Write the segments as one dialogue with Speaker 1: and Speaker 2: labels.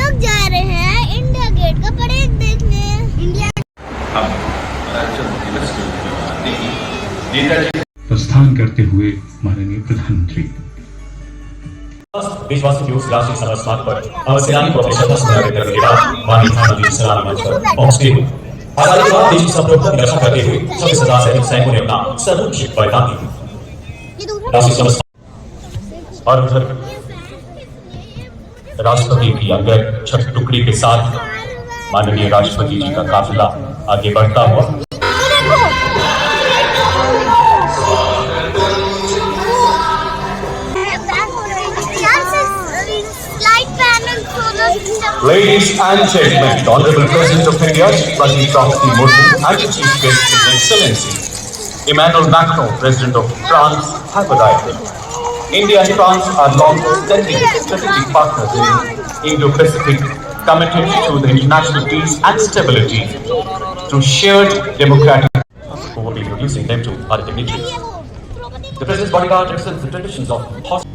Speaker 1: लोग जा रहे हैं इंडिया गेट का परेड देखने। इंडिया
Speaker 2: प्रस्थान करते हुए माननीय प्रधानमंत्री
Speaker 3: देशवासी की उस राष्ट्रीय समर स्मारक पर अवसरानी को अपनी श्रद्धा सुमन करने के बाद माननीय प्रधानमंत्री सलामी मंच पर पहुंचते हुए आजादी के बाद देश की संप्रभुता की रक्षा करते हुए सबके सदा सैनिकों ने अपना सर्वोच्च बलिदान दिया। राष्ट्रीय समर और उधर राष्ट्रपति की अंगद छठ टुकड़ी के साथ माननीय राष्ट्रपति जी का काफिला आगे बढ़ता हुआ Ladies and gentlemen, the Honorable President of India, Pradip Murmu, and the Chief Guest, His Excellency Emmanuel Macron, President of France, have arrived. India and France are long-standing strategic partners in Indo-Pacific, committed to the international peace and stability through shared democratic. Who will be introducing them to our dignitaries. The President's bodyguard extends the traditions of hospitality.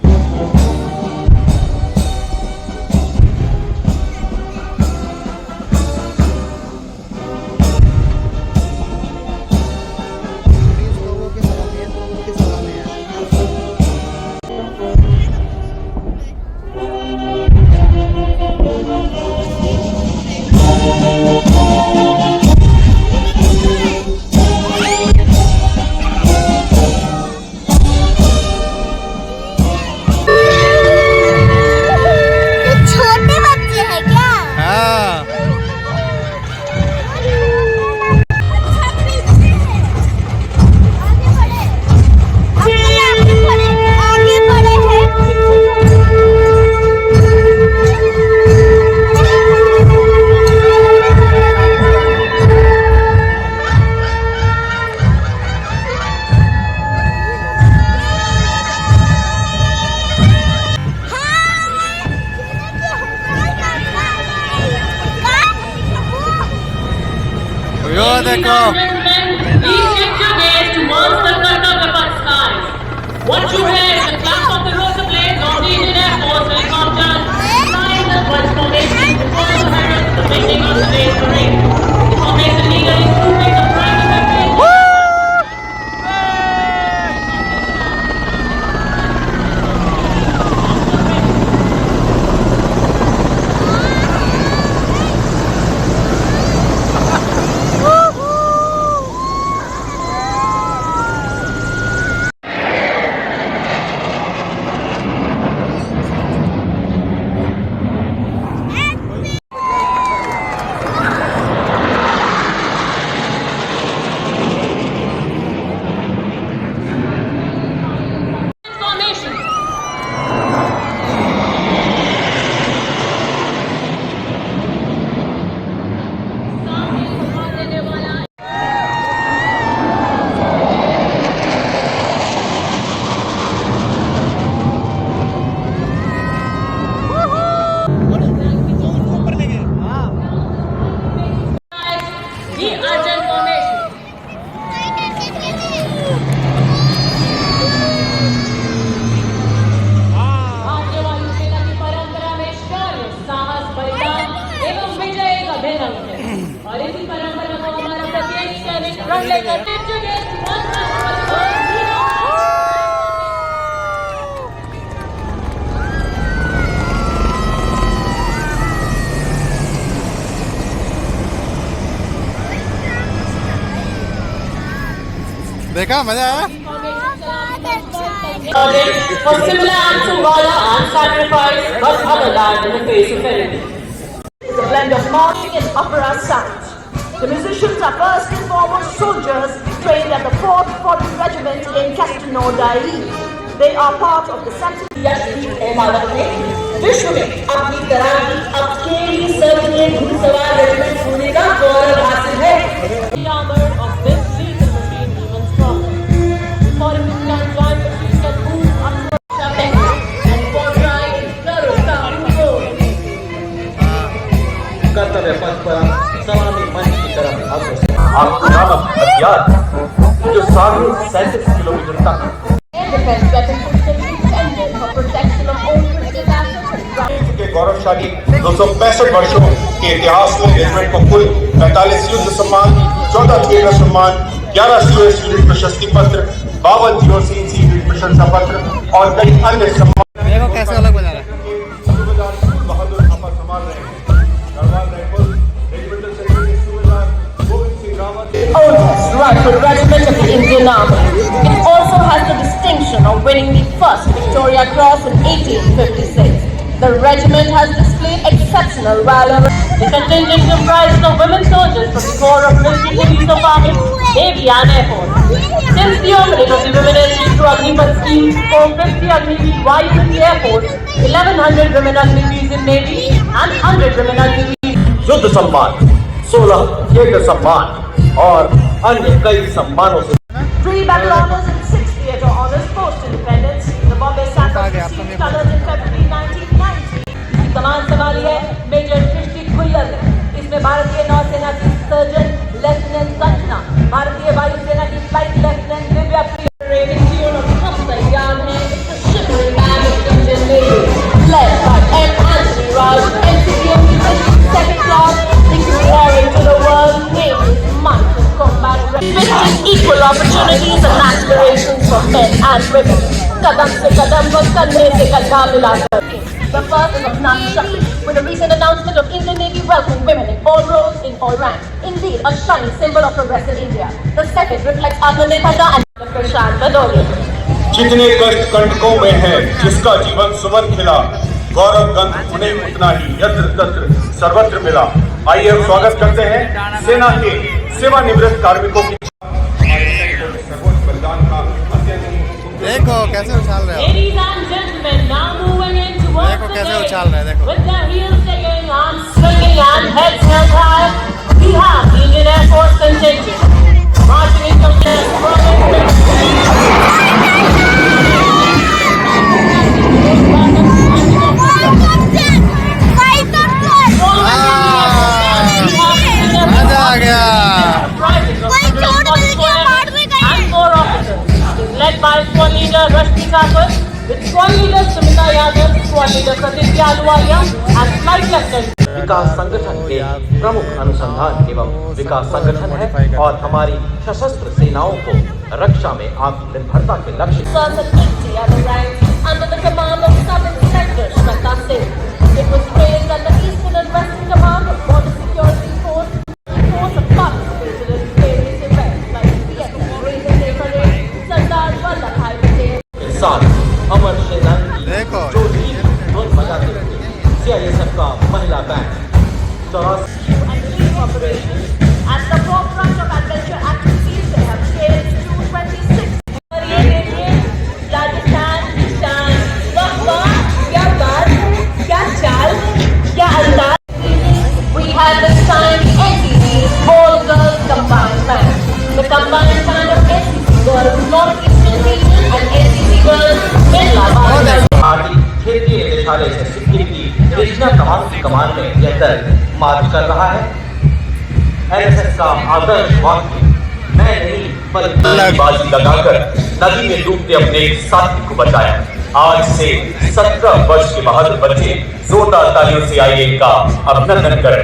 Speaker 4: Please lift your gaze towards the Kartavyapath skies. What you hear is the clap of the rotor blades of the Indian Air Force helicopters flying the Pulse formation before the heralds the beginning of the day's parade. The formation legally proving the pride of the nation. और इसी परंपरा को हमारा प्रत्येक सैनिक प्रण लेकर
Speaker 5: देखा मजा आया?
Speaker 4: For similar acts of valor and sacrifice, but other lives in the face of enemy. It's a blend of marching and opera sounds. The musicians are first and foremost soldiers trained at the 4th 40th Regiment in Castelnaudary. They are part of the विश्व में अपनी तरह की अकेली सर्वनीय घुड़सवार regiment होने का गौरव हासिल है. The armor of this lethal machine even stronger. Foreign can join the fleet and move up to the and for ride
Speaker 3: कर्तव्यपथ पर सलामी मंच की तरफ अग्रसर. आक्रामक हथियार जो 37 किलोमीटर तक
Speaker 4: defense weapon systems intended for protection of own critical assets.
Speaker 3: के गौरव गौरवशाली 265 वर्षों के इतिहास में रेजिमेंट को कुल 45 युद्ध सम्मान, 14 थिएटर सम्मान, 11 सीओएस यूनिट प्रशस्ति पत्र, 52 जीओसी यूनिट प्रशंसा पत्र और कई अन्य सम्मान।
Speaker 5: देखो कैसे अलग बजा रहा है।
Speaker 3: बहादुर थापा संभाल रहे हैं। गढ़वाल राइफल रेजिमेंटल सेक्रेटरी सूबेदार Govind Singh Rawat.
Speaker 4: Oldest rifle regiment of the Indian Army. It also has the distinction of winning the first Victoria Cross in 1856. The regiment has displayed exceptional valor. The contingent comprises of women soldiers from the Corps of Military Police of Army, Navy and Air Force. Since the opening of the women entry through Agnipath scheme, 450 Agniveer wives in the Air Force, 1100 women Agniveers in Navy and 100 women Agniveers.
Speaker 3: युद्ध सम्मान, 16 theatre सम्मान और अन्य कई सम्मानों से
Speaker 4: 3 battle honors and 6 theatre honors post-independence. The Bombay Sapphires received colours in February 1990. कमान संभाली है major कृष्टि गुल्लर ने। इसमें भारतीय नौसेना की सर्जन लेफ्टिनेंट संजना, भारतीय वायुसेना की flight lieutenant Divya training tune of Kartavyapath है। It's a shivering band of Indian Navy, led by M. Anthony Raj, MCDM Division Second Class, exploring to the world, named his month of combat. With equal opportunities and aspirations for men and women. कदम से कदम व कंधे से कंधा मिलाकर. The first is of Nami Shakti, with the recent announcement of Indian Navy welcoming women in all roles, in all ranks. Indeed, a shining symbol of progressive India. The second reflects Atmanirbharta and Prashant Badoli.
Speaker 3: जितने कष्ट कंटकों में है, जिसका जीवन सुमन खिला, गौरव गंध उन्हें उतना ही यत्र तत्र सर्वत्र मिला। आइए हम स्वागत करते हैं सेना के सेवानिवृत्त कार्मिकों की। सर्वोच्च बलिदान का
Speaker 5: देखो कैसे उछाल रहे हो।
Speaker 4: Ladies and gentlemen, now moving into what
Speaker 5: देखो कैसे उछाल रहे हैं, देखो।
Speaker 4: With their heels sticking, arms swinging and heads held high, we have the Indian Air Force contingent marching into their
Speaker 5: मजा आ गया।
Speaker 4: and 4 officers is led by squad leader Rashmi Thakur, with squad leader Sumita Yadav, squad leader Pratik Yaluwalia and flight lieutenant.
Speaker 6: विकास संगठन एक प्रमुख अनुसंधान एवं विकास संगठन है और हमारी सशस्त्र सेनाओं को रक्षा में आत्मनिर्भरता के लक्ष्य
Speaker 4: Serves at 80 other ranks under the command of Sub-Inspector Shweta Singh. It was trained at the Eastern and Western Command of Border Security Force. The force have participated in various events like CSM, Raising Day Parade, Sardar Vallabhbhai Patel.
Speaker 6: के साथ अमर सेनानी
Speaker 5: देखो।
Speaker 6: जो ढोल बजाते हुए CISF का महिला band 84
Speaker 4: And relief operations at the forefront of adventure activities. They have scaled to 26. Rajasthan, Nishan, Waqfa, Kya Baat, Kya Chal, Kya Andaz. We have this time NCC's All Girls Combined Band. The combined band of NCC Girls Northeastern Region and NCC Girls Medla.
Speaker 6: भारतीय क्षेत्रीय निदेशालय से सिक्किम की कृष्णा कमान में यह दल मार्च कर रहा है। एनएसएस का आदर्श वाक्य मैं नहीं बल्कि बाजी लगाकर नदी में डूबते अपने साथी को बचाया। आज से 17 वर्ष के बहादुर बच्चे जोरदार तालियों से आइए इनका अभिनंदन करें।